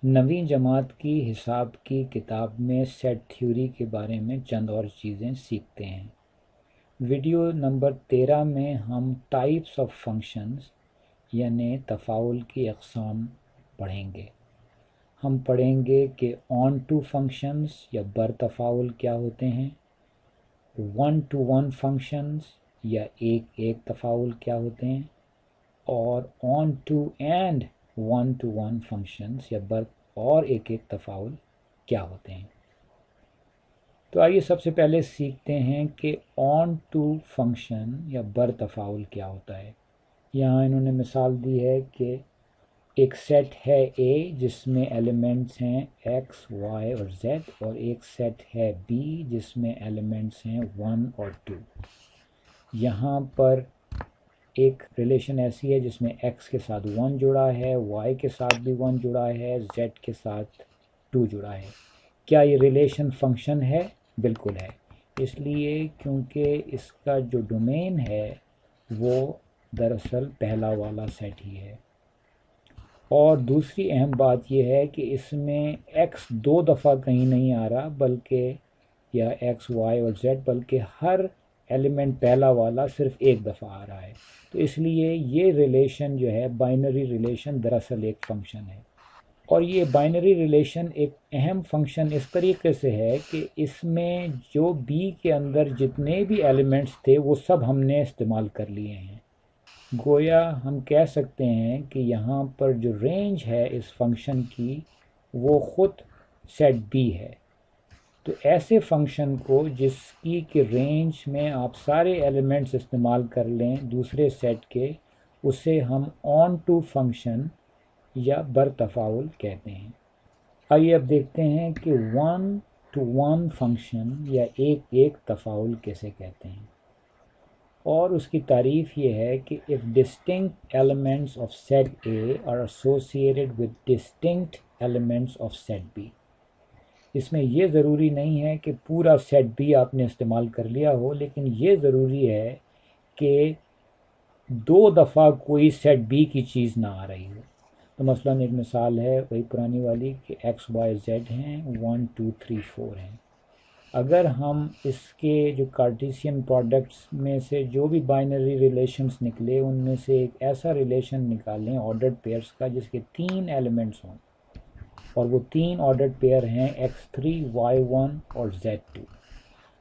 نویں جماعت کی حساب کی کتاب میں سیٹ تھیوری کے بارے میں چند اور چیزیں سیکھتے ہیں۔ ویڈیو نمبر 13 میں ہم ٹائپس آف فنکشنز یعنی تفاعل کی اقسام پڑھیں گے۔ ہم پڑھیں گے کہ آن ٹو فنکشنز یا برتفاعل کیا ہوتے ہیں، ون ٹو ون فنکشنز یا ایک ایک تفاعل کیا ہوتے ہیں، اور onto and one to one functions یا اور ایک ایک تفاعل کیا ہوتے ہیں۔ تو آئیے سب سے پہلے سیکھتے ہیں کہ آن ٹو فنکشن یا برتفاعل کیا ہوتا ہے۔ یہاں انہوں نے مثال دی ہے کہ ایک سیٹ ہے اے جس میں ایلیمنٹس ہیں ایکس وائی اور زیڈ، اور ایک سیٹ ہے بی جس میں ایلیمنٹس ہیں 1 اور 2۔ یہاں پر ایک ریلیشن ایسی ہے جس میں ایکس کے ساتھ 1 جڑا ہے، وائی کے ساتھ بھی 1 جڑا ہے، زیڈ کے ساتھ 2 جڑا ہے۔ کیا یہ ریلیشن فنکشن ہے؟ بالکل ہے، اس لیے کیونکہ اس کا جو ڈومین ہے وہ دراصل پہلا والا سیٹ ہی ہے۔ اور دوسری اہم بات یہ ہے کہ اس میں ایکس 2 دفعہ کہیں نہیں آ رہا، بلکہ یا ایکس وائی اور زیڈ، بلکہ ہر ایلیمنٹ پہلا والا صرف ایک دفعہ آ رہا ہے۔ تو اس لیے یہ ریلیشن جو ہے بائنری ریلیشن دراصل ایک فنکشن ہے۔ اور یہ بائنری ریلیشن ایک اہم فنکشن اس طریقے سے ہے کہ اس میں جو بی کے اندر جتنے بھی ایلیمنٹس تھے وہ سب ہم نے استعمال کر لیے ہیں۔ گویا ہم کہہ سکتے ہیں کہ یہاں پر جو رینج ہے اس فنکشن کی وہ خود سیٹ بی ہے۔ تو ایسے فنکشن کو جس کی کہ رینج میں آپ سارے ایلیمنٹس استعمال کر لیں دوسرے سیٹ کے، اسے ہم آن ٹو فنکشن یا برتفاعل کہتے ہیں۔ آئیے اب دیکھتے ہیں کہ 1 ٹو 1 فنکشن یا ایک ایک تفاعل کیسے کہتے ہیں، اور اس کی تعریف یہ ہے کہ if distinct elements of set A are associated with distinct elements of set B۔ اس میں یہ ضروری نہیں ہے کہ پورا سیٹ بی آپ نے استعمال کر لیا ہو، لیکن یہ ضروری ہے کہ 2 دفعہ کوئی سیٹ بی کی چیز نہ آ رہی ہو۔ تو مثلا ایک مثال ہے وہی پرانی والی کہ ایکس وائی زیڈ ہیں، 1 2 3 4 ہیں۔ اگر ہم اس کے جو کارٹیسین پروڈکٹس میں سے جو بھی بائنری ریلیشنز نکلے ان میں سے ایک ایسا ریلیشن نکالیں آرڈرڈ پیئرس کا جس کے 3 ایلیمنٹس ہوں، اور وہ 3 آرڈرڈ پیئر ہیں x3 y1 اور z2،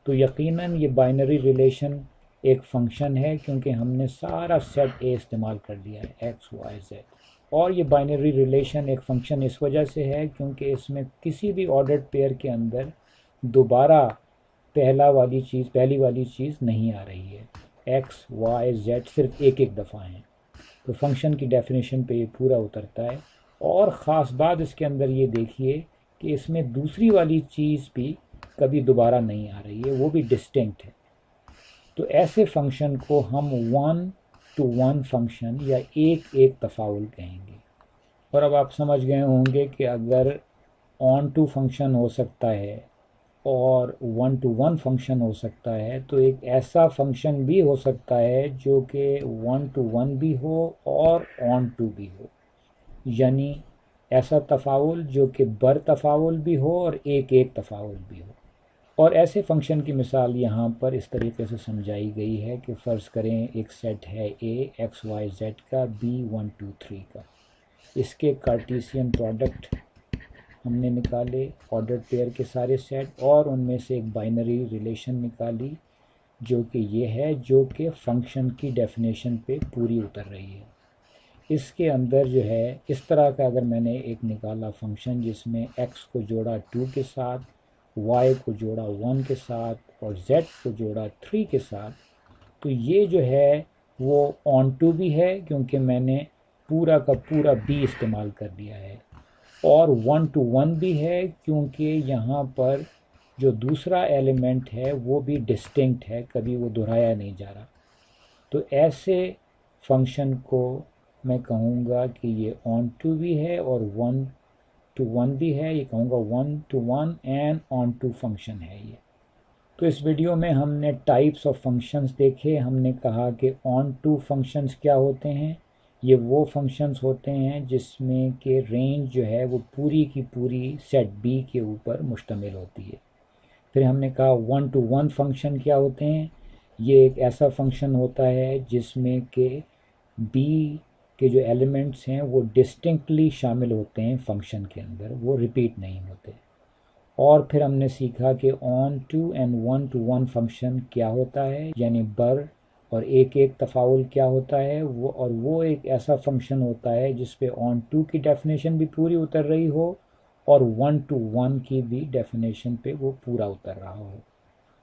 تو یقیناً یہ بائنری ریلیشن ایک فنکشن ہے کیونکہ ہم نے سارا سیٹ اے استعمال کر لیا ہے ایکس وائی زیڈ۔ اور یہ بائنری ریلیشن ایک فنکشن اس وجہ سے ہے کیونکہ اس میں کسی بھی آرڈرڈ پیئر کے اندر دوبارہ پہلی والی چیز نہیں آ رہی ہے، ایکس وائی زیڈ صرف ایک ایک دفعہ ہیں۔ تو فنکشن کی ڈیفینیشن پہ یہ پورا اترتا ہے۔ اور خاص بات اس کے اندر یہ دیکھیے کہ اس میں دوسری والی چیز بھی کبھی دوبارہ نہیں آ رہی ہے، وہ بھی ڈسٹنکٹ ہے۔ تو ایسے فنکشن کو ہم 1 ٹو 1 فنکشن یا ایک ایک تفاعل کہیں گے۔ اور اب آپ سمجھ گئے ہوں گے کہ اگر آن ٹو فنکشن ہو سکتا ہے اور 1 ٹو 1 فنکشن ہو سکتا ہے، تو ایک ایسا فنکشن بھی ہو سکتا ہے جو کہ 1 ٹو 1 بھی ہو اور آن ٹو بھی ہو، یعنی ایسا تفاعل جو کہ برتفاعل بھی ہو اور ایک ایک تفاعل بھی ہو۔ اور ایسے فنکشن کی مثال یہاں پر اس طریقے سے سمجھائی گئی ہے کہ فرض کریں ایک سیٹ ہے اے ایکس وائی زیڈ کا، بی 1 2 3 کا۔ اس کے کارٹیسین پروڈکٹ ہم نے نکالے آرڈرڈ پیئر کے سارے سیٹ، اور ان میں سے ایک بائنری ریلیشن نکالی جو کہ یہ ہے جو کہ فنکشن کی ڈیفینیشن پہ پوری اتر رہی ہے۔ اس کے اندر جو ہے اس طرح کا اگر میں نے ایک نکالا فنکشن جس میں ایکس کو جوڑا 2 کے ساتھ، وائی کو جوڑا 1 کے ساتھ اور زیڈ کو جوڑا 3 کے ساتھ، تو یہ جو ہے وہ آن ٹو بھی ہے کیونکہ میں نے پورا کا پورا بی استعمال کر لیا ہے، اور 1 ٹو 1 بھی ہے کیونکہ یہاں پر جو دوسرا ایلیمنٹ ہے وہ بھی ڈسٹنکٹ ہے، کبھی وہ دہرایا نہیں جا رہا۔ تو ایسے فنکشن کو میں کہوں گا کہ یہ آن ٹو بھی ہے اور 1 ٹو 1 بھی ہے، یہ کہوں گا 1 to 1 and onto function ہے یہ۔ تو اس ویڈیو میں ہم نے ٹائپس آف فنکشنز دیکھے، ہم نے کہا کہ آن ٹو فنکشنز کیا ہوتے ہیں، یہ وہ فنکشنز ہوتے ہیں جس میں کہ رینج جو ہے وہ پوری کی پوری سیٹ بی کے اوپر مشتمل ہوتی ہے۔ پھر ہم نے کہا 1 to 1 فنکشن کیا ہوتے ہیں؟ یہ ایک ایسا فنکشن ہوتا ہے جس میں کہ بی کے جو ایلیمنٹس ہیں وہ ڈسٹنکٹلی شامل ہوتے ہیں فنکشن کے اندر، وہ ریپیٹ نہیں ہوتے۔ اور پھر ہم نے سیکھا کہ onto and 1 to 1 function کیا ہوتا ہے، یعنی بر اور ایک ایک تفاعل کیا ہوتا ہے، وہ ایک ایسا فنکشن ہوتا ہے جس پہ آن ٹو کی ڈیفینیشن بھی پوری اتر رہی ہو اور 1 to 1 کی بھی ڈیفینیشن پہ وہ پورا اتر رہا ہو۔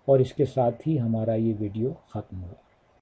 اور اس کے ساتھ ہی ہمارا یہ ویڈیو ختم ہوا۔